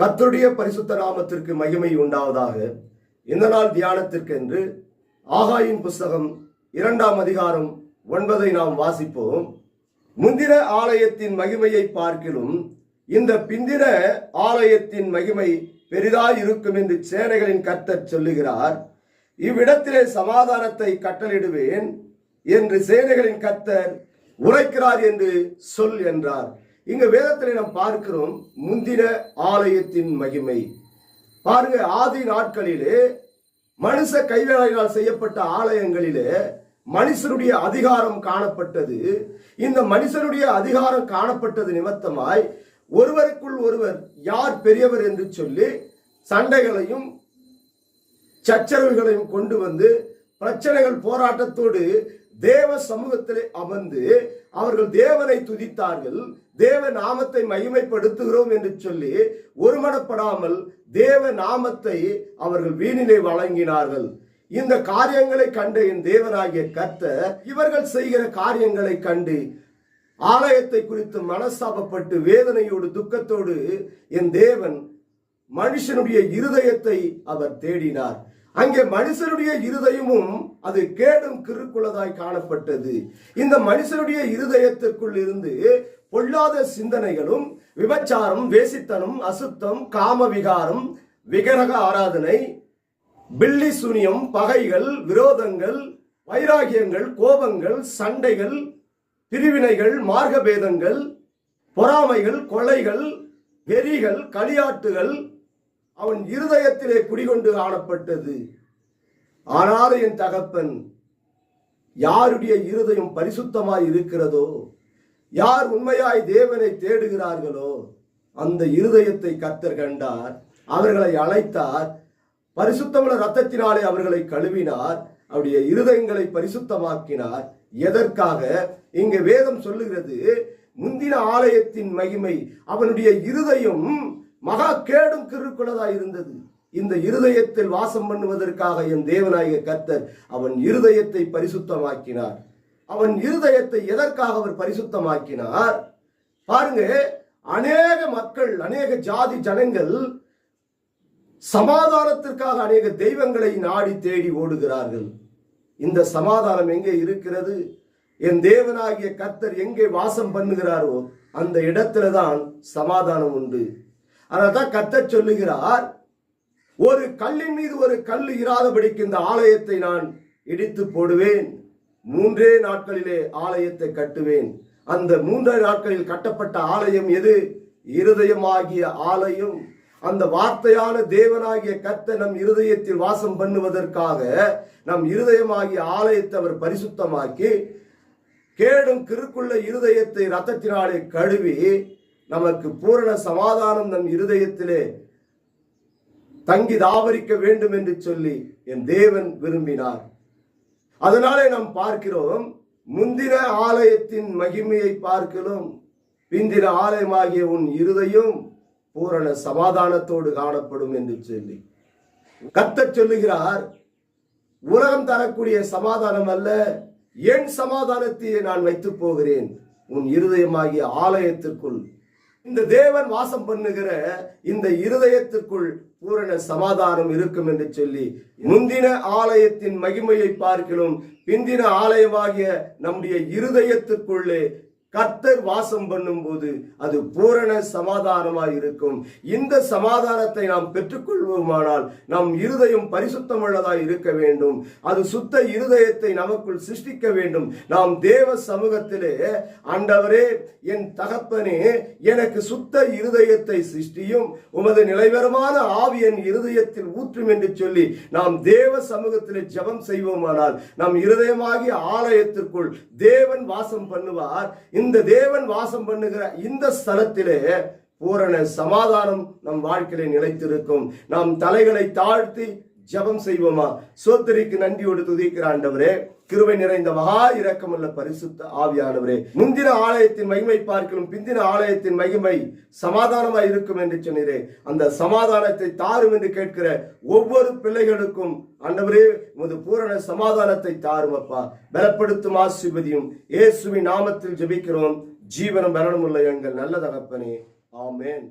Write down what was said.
கர்த்தருடைய பரிசுத்த நாமத்திற்கு மகிமை உண்டாவதாக. இந்த நாள் தியானத்திற்கென்று ஆகாயின் புஸ்தகம் 2ஆம் அதிகாரம் 9 நாம் வாசிப்போம். முந்தின ஆலயத்தின் மகிமையை பார்க்கிலும் இந்த பிந்தின ஆலயத்தின் மகிமை பெரிதாய் இருக்கும் என்று சேனைகளின் கர்த்தர் சொல்லுகிறார். இவ்விடத்திலே சமாதானத்தை கட்டளையிடுவேன் என்று சேனைகளின் கர்த்தர் உரைக்கிறார் என்று சொல் என்றார். இங்க வேதத்திலே நாம் பார்க்கிறோம் முந்தின ஆலயத்தின் மகிமை. பாருங்க, ஆதி நாட்களிலே மனுஷ கைவேலையால் செய்யப்பட்ட ஆலயங்களிலே மனுஷனுடைய அதிகாரம் காணப்பட்டது. இந்த மனுஷனுடைய அதிகாரம் காணப்பட்டது நிமித்தமாய் ஒருவருக்குள் ஒருவர் யார் பெரியவர் என்று சொல்லி சண்டைகளையும் சச்சரவுகளையும் கொண்டு வந்து பிரச்சனைகள் போராட்டத்தோடு தேவ சமூகத்திலே அமர்ந்து அவர்கள் தேவனை துதித்தார்கள். தேவ நாமத்தை மகிமைப்படுத்துகிறோம் என்று சொல்லி ஒருமனப்படாமல் தேவ நாமத்தை அவர்கள் வீணிலே வழங்கினார்கள். இந்த காரியங்களை கண்ட என் தேவனாகிய கர்த்தர் இவர்கள் செய்கிற காரியங்களை கண்டு ஆலயத்தை குறித்து மனஸ்தாபப்பட்டு வேதனையோடு துக்கத்தோடு என் தேவன் மனுஷனுடைய இருதயத்தை அவர் தேடினார். அங்கே மனுஷனுடைய இருதயமும் அது கேடும் கிறுக்குள்ளதாய் காணப்பட்டது. இந்த மனுஷனுடைய இருதயத்திற்குள் இருந்து பொல்லாத சிந்தனைகளும் விபச்சாரம், வேசித்தனம், அசுத்தம், காம விகாரம், விக்கிரக ஆராதனை, பில்லி சூனியம், பகைகள், விரோதங்கள், வைராகியங்கள், கோபங்கள், சண்டைகள், பிரிவினைகள், மார்க்கபேதங்கள், பொறாமைகள், கொலைகள், வெறிகள், களியாட்டுகள் அவன் இருதயத்திலே குடிகொண்டு காணப்பட்டது. ஆனால் என் தகப்பன், யாருடைய இருதயம் பரிசுத்தமாய் இருக்கிறதோ, யார் உண்மையாய் தேவனை தேடுகிறார்களோ அந்த இருதயத்தை கர்த்தர் கண்டார். அவர்களை அழைத்தார், பரிசுத்தமுள்ள இரத்தத்தினாலே அவர்களை கழுவினார், அவருடைய இருதயங்களை பரிசுத்தமாக்கினார். எதற்காக? இங்க வேதம் சொல்லுகிறது, முந்தின ஆலயத்தின் மகிமை அவனுடைய இருதயம் மகா கேடும் கிறுக்குள்ளதாய் இருந்தது. இந்த இருதயத்தில் வாசம் பண்ணுவதற்காக என் தேவனாகிய கர்த்தர் அவன் இருதயத்தை பரிசுத்தமாக்கினார். அவன் இருதயத்தை எதற்காக அவர் பரிசுத்தமாக்கினார்? பாருங்க, அநேக மக்கள், அநேக ஜாதி ஜனங்கள் சமாதானத்திற்காக அநேக தெய்வங்களை நாடி தேடி ஓடுகிறார்கள். இந்த சமாதானம் எங்கே இருக்கிறது? என் தேவனாகிய கர்த்தர் எங்கே வாசம் பண்ணுகிறாரோ அந்த இடத்துல தான் சமாதானம் உண்டு. அதனால்தான் கர்த்தர் சொல்லுகிறார், ஒரு கல்லின் மீது ஒரு கல் இராதபடிக்கு இந்த ஆலயத்தை நான் இடித்து போடுவேன், 3 நாட்களிலே ஆலயத்தை கட்டுவேன். அந்த 3 நாட்களில் கட்டப்பட்ட ஆலயம் எது? இருதயமாகிய ஆலயம். அந்த வார்த்தையான தேவனாகிய கர்த்தர் நம் இருதயத்தில் வாசம் பண்ணுவதற்காக நம் இருதயமாகிய ஆலயத்தை அவர் பரிசுத்தமாக்கி கேடும் கிறுக்குள்ள இருதயத்தை இரத்தத்தினாலே கழுவி நமக்கு பூரண சமாதானம் நம் இருதயத்திலே தங்கி தாவரிக்க வேண்டும் என்று சொல்லி என் தேவன் விரும்பினார். அதனாலே நாம் பார்க்கிறோம், முந்தின ஆலயத்தின் மகிமையை பார்க்கிறோம், பிந்தின ஆலயமாகிய உன் இருதயம் பூரண சமாதானத்தோடு காணப்படும் என்று சொல்லி கர்த்தர் சொல்லுகிறார். உலகம் தரக்கூடிய சமாதானம் அல்ல, என் சமாதானத்தையே நான் வைத்து போகிறேன் உன் இருதயமாகிய ஆலயத்திற்குள். இந்த தேவன் வாசம் பண்ணுகிற இந்த இருதயத்திற்குள் பூரண சமாதானம் இருக்கும் என்று சொல்லி முந்தின ஆலயத்தின் மகிமையை பார்க்கிறோம், பிந்தின ஆலயமாகிய நம்முடைய இருதயத்திற்குள்ளே கர்த்தர் வாசம் பண்ணும் போது அது பூரண சமாதானமாய் இருக்கும். இந்த சமாதானத்தை நாம் பெற்றுக்கொள்வோமானால் நம் இருதயம் பரிசுத்தமுள்ளதாய் இருக்க வேண்டும். அது சுத்த இருதயத்தை நமக்குள் சிருஷ்டிக்க வேண்டும். நாம் தேவ சமூகத்திலே, ஆண்டவரே, என் தகப்பனே, எனக்கு சுத்த இருதயத்தை சிருஷ்டியும், உமது நிலைவரமான ஆவி என் இருதயத்தில் ஊற்றும் என்று சொல்லி நாம் தேவ சமூகத்திலே ஜெபம் செய்வோமானால் நம் இருதயமாகிய ஆலயத்திற்குள் தேவன் வாசம் பண்ணுவார். இந்த தேவன் வாசம் பண்ணுகிற இந்த ஸ்தலத்திலே பூரண சமாதானம் நம் வாழ்க்கையிலே நிலைத்திருக்கும். நாம் தலைகளை தாழ்த்தி ஜெபம் செய்வோமா? சோத்திரிக்கு நன்றியோடு துதிக்கிற ஆண்டவரே, கிருபை நிறைந்த மகா இரக்கமுள்ள பரிசுத்த ஆவியானவரே, முந்தின ஆலயத்தின் மகிமை பார்க்கலும் பிந்தின ஆலயத்தின் மகிமை சமாதானமாய் இருக்கும் என்று சொன்னீரே, அந்த சமாதானத்தை தாரும் என்று கேட்கிற ஒவ்வொரு பிள்ளைகளுக்கும் ஆண்டவரே உமது பூரண சமாதானத்தை தாரும் அப்பா. பலப்படுத்தும் ஆசீர்வதியும் இயேசுவின் நாமத்தில் ஜெபிக்கிறோம். ஜீவனும் பலனும் உள்ள எங்கள் நல்ல தகப்பனே, ஆமென்.